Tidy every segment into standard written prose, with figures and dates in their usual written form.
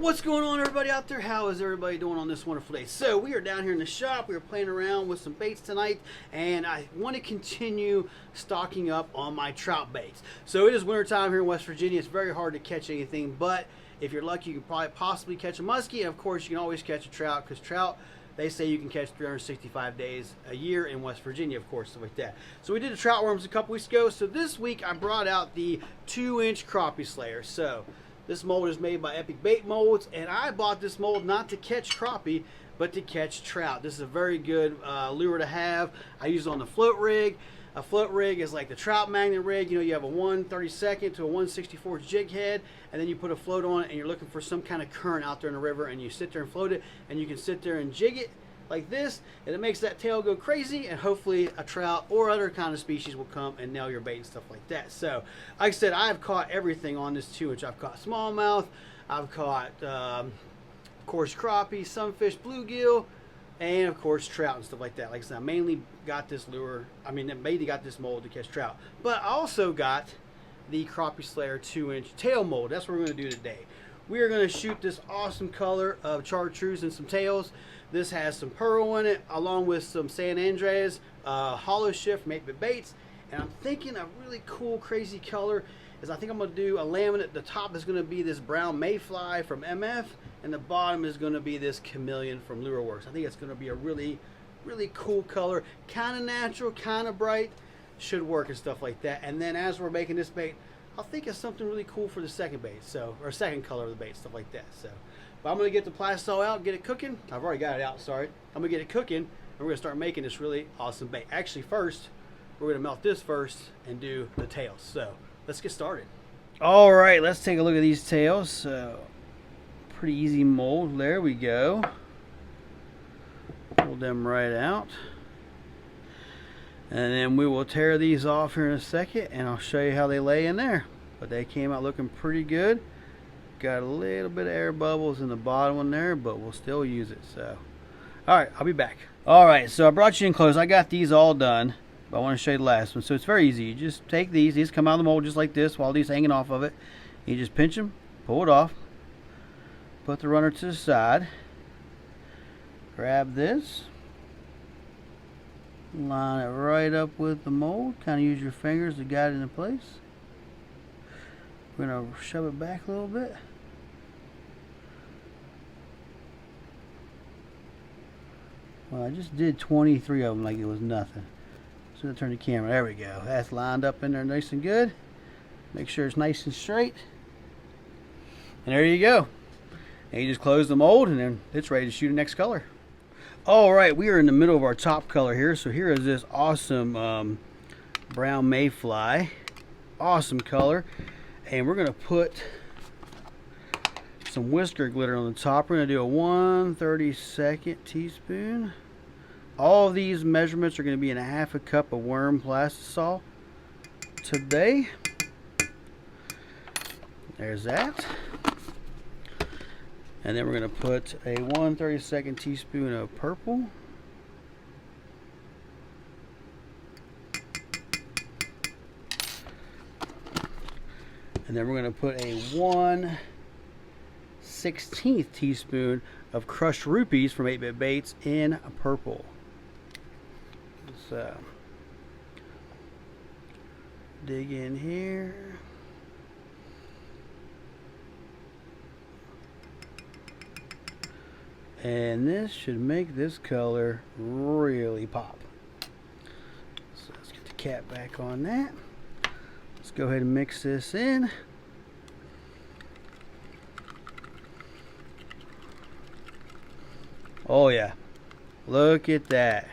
What's going on, everybody out there? How is everybody doing on this wonderful day? So we are down here in the shop. We are playing around with some baits tonight, and I want to continue stocking up on my trout baits. So it is winter time here in West Virginia. It's very hard to catch anything, but if you're lucky, you can probably possibly catch a muskie, and of course you can always catch a trout, because trout, they say you can catch 365 days a year in West Virginia, of course, stuff like that. So we did the trout worms a couple weeks ago. So this week I brought out the 2-inch crappie slayer. So this mold is made by Epic Bait Molds, and I bought this mold not to catch crappie, but to catch trout. This is a very good lure to have. I use it on the float rig. A float rig is like the trout magnet rig. You know, you have a 1/32 to a 1/64 jig head, and then you put a float on it, and you're looking for some kind of current out there in the river, and you sit there and float it, and you can sit there and jig it like this, and it makes that tail go crazy, and hopefully a trout or other kind of species will come and nail your bait and stuff like that. So like I said, I've caught everything on this 2-inch. I've caught smallmouth, I've caught of course crappie, sunfish, bluegill, and of course trout and stuff like that. Like I said, I mainly got this lure, mainly got this mold to catch trout, but I also got the Crappie Slayer 2-inch tail mold. That's what we're going to do today. We are going to shoot this awesome color of chartreuse and some tails. This has some pearl in it, along with some San Andreas, Holoshift from 8-Bit Baits. And I'm thinking a really cool, crazy color is I think I'm going to do a laminate. The top is going to be this brown mayfly from MF, and the bottom is going to be this chameleon from Lureworks. I think it's going to be a really, really cool color. Kind of natural, kind of bright. Should work and stuff like that. And then as we're making this bait, I'll think of something really cool for the second bait, or second color of the bait, stuff like that. So, but I'm going to get the plastic out, get it cooking. I've already got it out, sorry. I'm going to get it cooking, and we're going to start making this really awesome bait. Actually, first, we're going to melt this first and do the tails. So, let's get started. All right, let's take a look at these tails. So, pretty easy mold. There we go. Pull them right out. And then we will tear these off here in a second, and I'll show you how they lay in there. But they came out looking pretty good. Got a little bit of air bubbles in the bottom one there, but we'll still use it. So, all right, I'll be back. All right, so I brought you in close. I got these all done, but I want to show you the last one. So it's very easy. You just take these come out of the mold just like this, while these hanging off of it. You just pinch them, pull it off, put the runner to the side, grab this, line it right up with the mold. Kind of use your fingers to guide it into place. We're going to shove it back a little bit. Well, I just did 23 of them like it was nothing. So I'm going to turn the camera. There we go. That's lined up in there nice and good. Make sure it's nice and straight. And there you go. And you just close the mold, and then it's ready to shoot the next color. Alright, we are in the middle of our top color here. So here is this awesome brown mayfly. Awesome color. And we're going to put some whisker glitter on the top. We're going to do a 1/32 teaspoon. All of these measurements are going to be in a 1/2 cup of worm plastisol today. There's that. And then we're going to put a 1/32 teaspoon of purple. And then we're going to put a 1/16 teaspoon of crushed rupees from 8-Bit Baits in purple. So, dig in here. And this should make this color really pop. So let's get the cap back on that. Let's go ahead and mix this in. Oh yeah, look at that.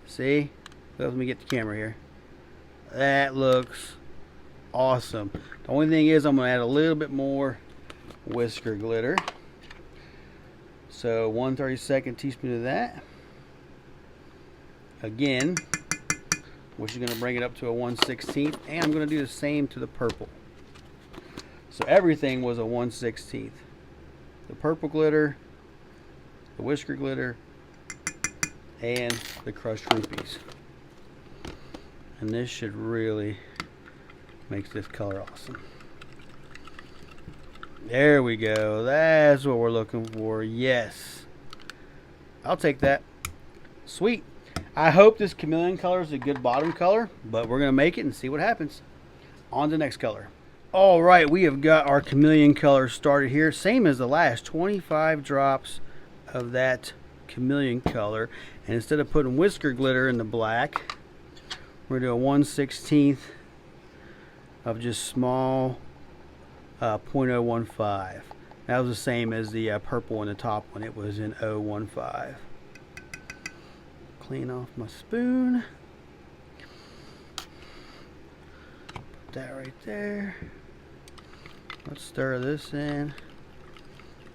See? Let me get the camera here. That looks awesome. The only thing is I'm going to add a little bit more whisker glitter. So 1/32 teaspoon of that. Again, which is going to bring it up to a 1/16, and I'm going to do the same to the purple. So everything was a 1/16. The purple glitter, the whisker glitter, and the crushed rupees. And this should really make this color awesome. There we go. That's what we're looking for. Yes. I'll take that. Sweet. I hope this chameleon color is a good bottom color, but we're going to make it and see what happens. On to the next color. All right, we have got our chameleon color started here. Same as the last, 25 drops of that chameleon color. And instead of putting whisker glitter in the black, we're going to do a 1/16 of just small 0.015. That was the same as the purple in the top one. It was in 0.15. Clean off my spoon. Put that right there. Let's stir this in.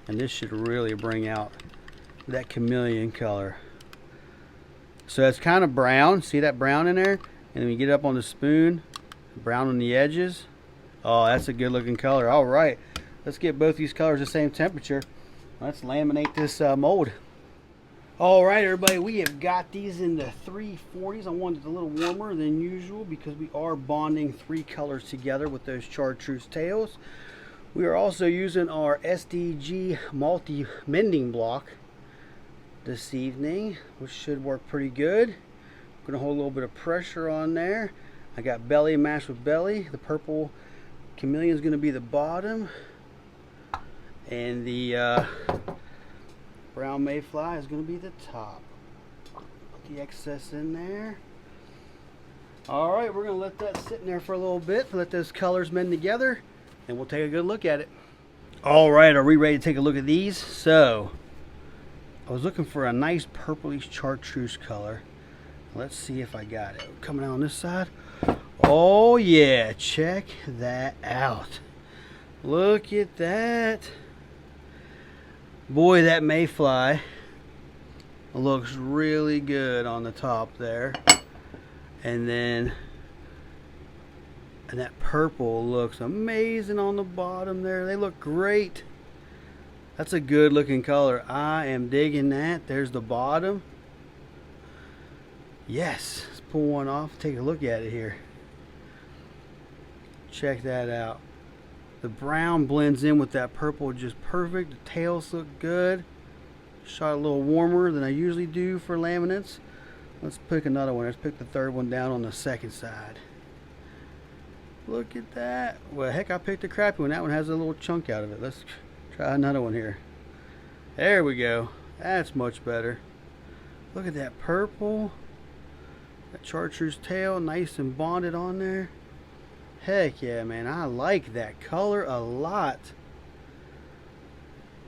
And this should really bring out that chameleon color. So it's kind of brown. See that brown in there? And then we get up on the spoon, brown on the edges. Oh, that's a good looking color. All right, let's get both these colors the same temperature. Let's laminate this mold. All right, everybody, we have got these in the 340s. I wanted it a little warmer than usual because we are bonding 3 colors together with those chartreuse tails. We are also using our SDG Multi Block this evening, which should work pretty good. I'm gonna hold a little bit of pressure on there. I got belly mashed with belly. The purple chameleon is going to be the bottom, and the brown mayfly is going to be the top. Put the excess in there. All right, we're going to let that sit in there for a little bit, let those colors mend together, and we'll take a good look at it. All right, are we ready to take a look at these? So I was looking for a nice purplish chartreuse color. Let's see if I got it. Coming out on this side. Oh yeah, check that out. Look at that. Boy, that mayfly looks really good on the top there. And that purple looks amazing on the bottom there. They look great. That's a good looking color. I am digging that. There's the bottom. Yes, let's pull one off, take a look at it here. Check that out. The brown blends in with that purple just perfect. The tails look good. Shot a little warmer than I usually do for laminates. Let's pick another one. Let's pick the third one down on the second side. Look at that. Well, heck, I picked a crappy one. That one has a little chunk out of it. Let's try another one here. There we go. That's much better. Look at that purple. That chartreuse tail, nice and bonded on there. Heck yeah, man. I like that color a lot.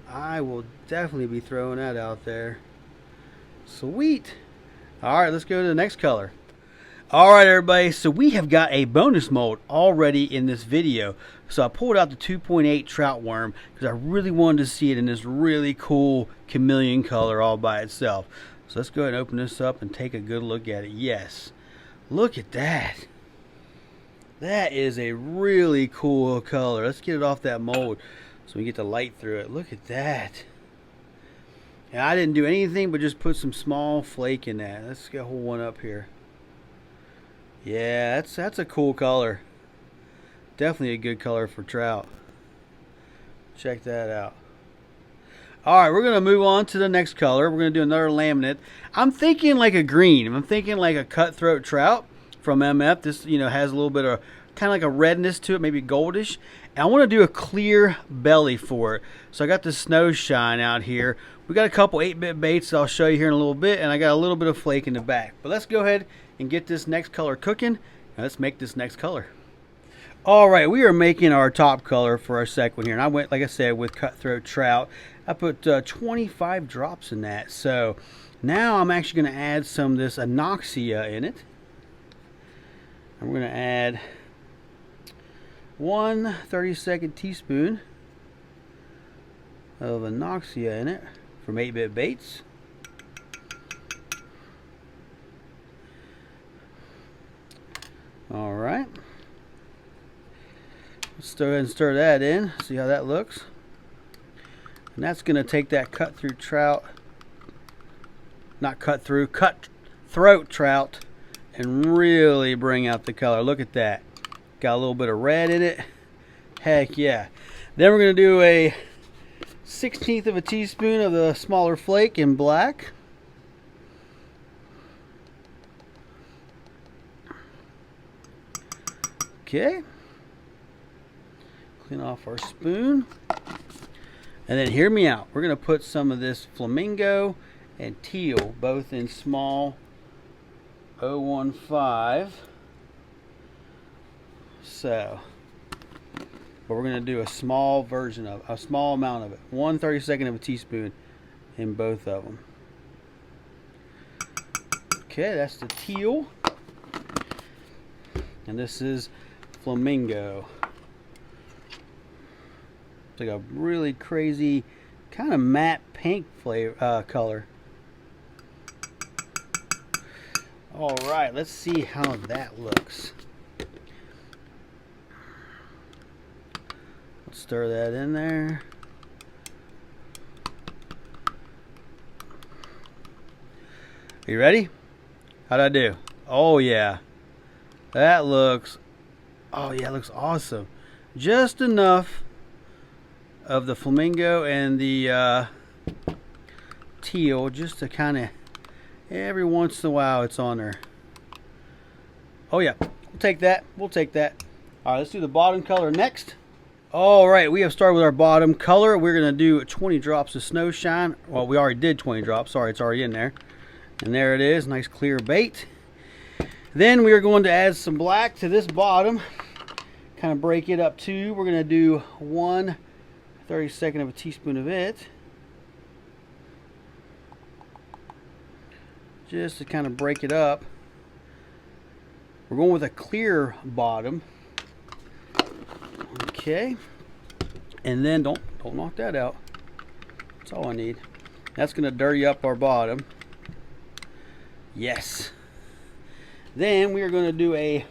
I will definitely be throwing that out there. Sweet. Alright, let's go to the next color. Alright, everybody. So we have got a bonus mold already in this video. So I pulled out the 2.8 trout worm because I really wanted to see it in this really cool chameleon color all by itself. So let's go ahead and open this up and take a good look at it. Yes. Look at that. That is a really cool color. Let's get it off that mold so we get the light through it. Look at that. And I didn't do anything but just put some small flake in that. Let's get a whole one up here. Yeah, that's a cool color. Definitely a good color for trout. Check that out. Alright, we're going to move on to the next color. We're going to do another laminate. I'm thinking like a green. I'm thinking like a cutthroat trout from MF. This, has a little bit of kind of like a redness to it, maybe goldish. And I want to do a clear belly for it. So I got the snow shine out here. We got a couple 8-bit baits I'll show you here in a little bit, and I got a little bit of flake in the back. But let's go ahead and get this next color cooking, and let's make this next color. Alright, we are making our top color for our second one here. And I went, like I said, with cutthroat trout. I put 25 drops in that. So now I'm actually going to add some of this anoxia in it. And we're going to add 1 32nd teaspoon of anoxia in it from 8-bit baits. Alright. Let's go ahead and stir that in, see how that looks. And that's going to take that cutthroat trout, cutthroat trout, and really bring out the color. Look at that. Got a little bit of red in it. Heck yeah. Then we're going to do a 1/16 of a teaspoon of the smaller flake in black. Okay. Clean off our spoon. And then hear me out. We're going to put some of this flamingo and teal, both in small 015. So, but we're going to do a small version of, a small amount of it. 1/32 of a teaspoon in both of them. Okay, that's the teal. And this is flamingo. It's like a really crazy kind of matte pink flavor, color. All right, let's see how that looks. Let's stir that in there. Are you ready? How'd I do? Oh yeah, that looks, oh yeah, it looks awesome. Just enough of the flamingo and the teal, just to kind of, every once in a while it's on there. Oh yeah, we'll take that. We'll take that. All right, let's do the bottom color next. All right, we have started with our bottom color. We're gonna do 20 drops of snow shine. Well, we already did 20 drops. Sorry, it's already in there. And there it is, nice clear bait. Then we are going to add some black to this bottom. Kind of break it up too. We're gonna do 1/32 of a teaspoon of it. Just to kind of break it up. We're going with a clear bottom. Okay. And then don't knock that out. That's all I need. That's going to dirty up our bottom. Yes. Then we are going to do a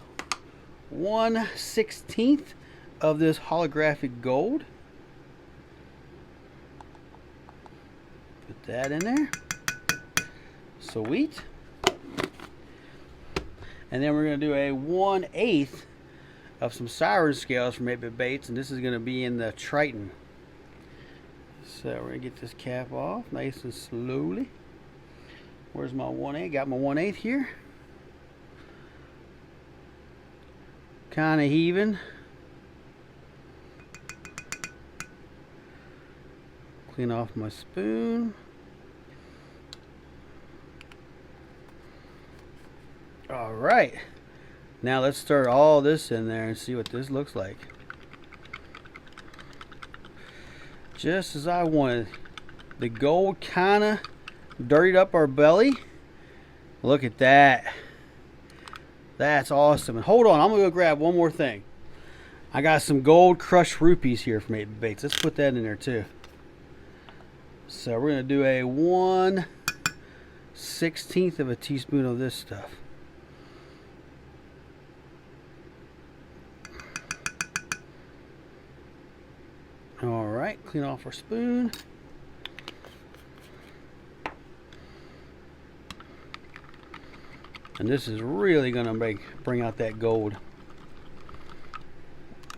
1/16 of this holographic gold. Put that in there. Sweet. And then we're going to do a 1/8 of some Siren scales from 8-Bit Baits, and this is going to be in the Triton. So we're going to get this cap off nice and slowly. Where's my 1/8? Got my 1/8 here. Kind of heaving. Clean off my spoon. All right, now let's stir all this in there and see what this looks like. Just as I wanted. The gold kind of dirtied up our belly. Look at that. That's awesome. And hold on, I'm gonna go grab one more thing. I got some gold crushed rupees here from 8-Bit Baits. Let's put that in there too. So we're gonna do a 1/16 of a teaspoon of this stuff. All right, clean off our spoon. And this is really going to bring out that gold.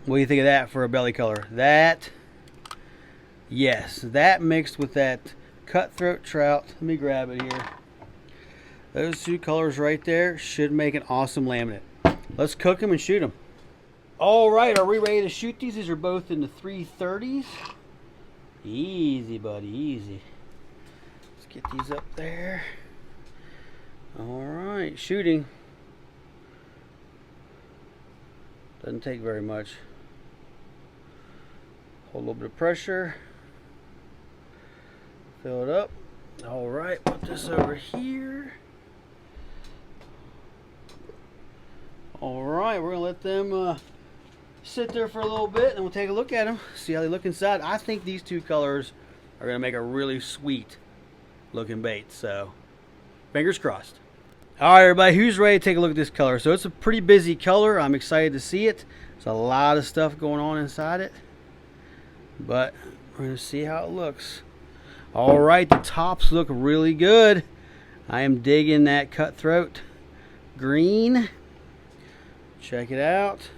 What do you think of that for a belly color? That, yes, that mixed with that cutthroat trout. Let me grab it here. Those two colors right there should make an awesome laminate. Let's cook them and shoot them. All right, are we ready to shoot these? These are both in the 330s. Easy, buddy, easy. Let's get these up there. All right, shooting. Doesn't take very much. Hold a little bit of pressure. Fill it up. All right, put this over here. All right, we're gonna let them sit there for a little bit, and we'll take a look at them, see how they look inside. I think these two colors are gonna make a really sweet looking bait, so fingers crossed. All right, everybody, who's ready to take a look at this color? So it's a pretty busy color. I'm excited to see it. There's a lot of stuff going on inside it, but we're gonna see how it looks. All right, the tops look really good. I am digging that cutthroat green. Check it out.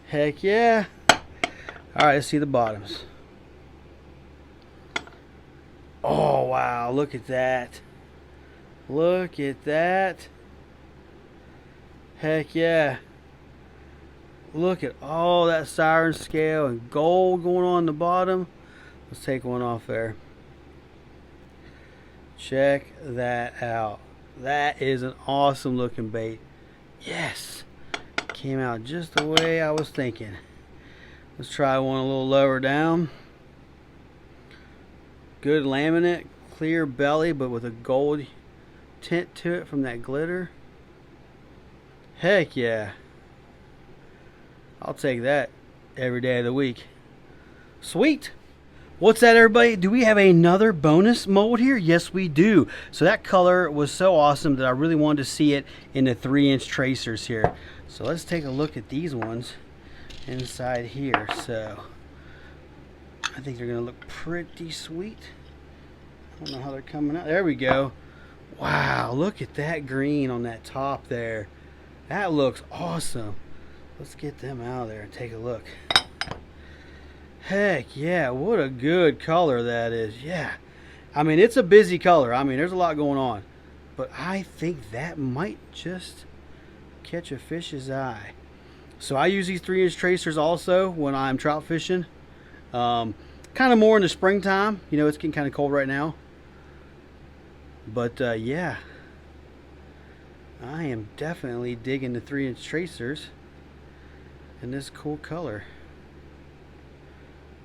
Heck yeah. All right, let's see the bottoms. Oh, wow, look at that. Look at that. Heck yeah. Look at all that siren scale and gold going on the bottom. Let's take one off there. Check that out. That is an awesome looking bait. Yes. Came out just the way I was thinking. Let's try one a little lower down. Good laminate, clear belly, but with a gold tint to it from that glitter. Heck yeah. I'll take that every day of the week. Sweet. What's that, everybody? Do we have another bonus mold here? Yes, we do. So that color was so awesome that I really wanted to see it in the 3-inch tracers here. So let's take a look at these ones inside here. So I think they're going to look pretty sweet. I don't know how they're coming out. There we go. Wow, look at that green on that top there. That looks awesome. Let's get them out of there and take a look. Heck yeah, what a good color that is. Yeah, I mean, it's a busy color. I mean, there's a lot going on, but I think that might just catch a fish's eye. So I use these 3-inch tracers also when I'm trout fishing, kind of more in the springtime. You know, it's getting kind of cold right now, but yeah, I am definitely digging the 3-inch tracers in this cool color.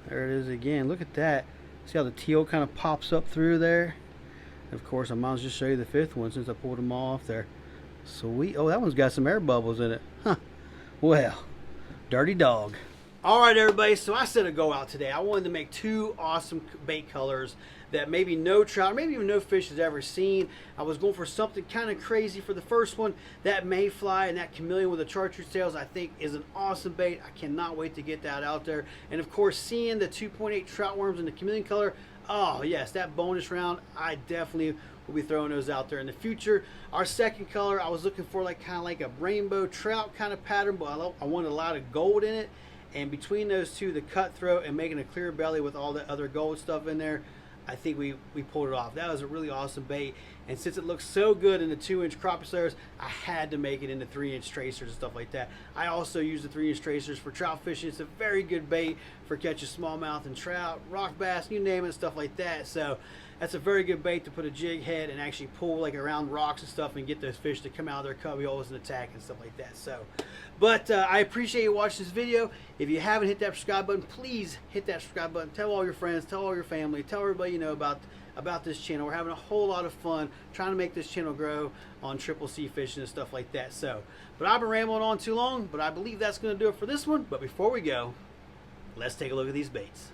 There it is again. Look at that. See how the teal kind of pops up through there? And of course, I might as well just show you the 5th one since I pulled them all off there. Sweet. Oh, that one's got some air bubbles in it. Huh. Well, dirty dog. All right, everybody. So I set a goal out today. I wanted to make 2 awesome bait colors that maybe no trout, maybe even no fish has ever seen. I was going for something kind of crazy for the first one. That mayfly and that chameleon with the chartreuse tails, I think, is an awesome bait. I cannot wait to get that out there. And of course, seeing the 2.8 trout worms in the chameleon color, oh yes, that bonus round, I definitely will be throwing those out there in the future. Our second color, I was looking for like kind of like a rainbow trout kind of pattern, but I wanted a lot of gold in it. And between those two, the cutthroat and making a clear belly with all the other gold stuff in there, I think we pulled it off. That was a really awesome bait. And since it looks so good in the 2-inch crappie layers, I had to make it into 3-inch tracers and stuff like that. I also use the 3-inch tracers for trout fishing. It's a very good bait for catching smallmouth and trout, rock bass, you name it, stuff like that. So that's a very good bait to put a jig head and actually pull like around rocks and stuff and get those fish to come out of their cubby holes and attack and stuff like that. So, but I appreciate you watching this video. If you haven't hit that subscribe button, please hit that subscribe button. Tell all your friends, tell all your family, tell everybody you know about this channel. We're having a whole lot of fun trying to make this channel grow on triple C fishing and stuff like that. So, but I've been rambling on too long, but I believe that's going to do it for this one. But before we go, let's take a look at these baits.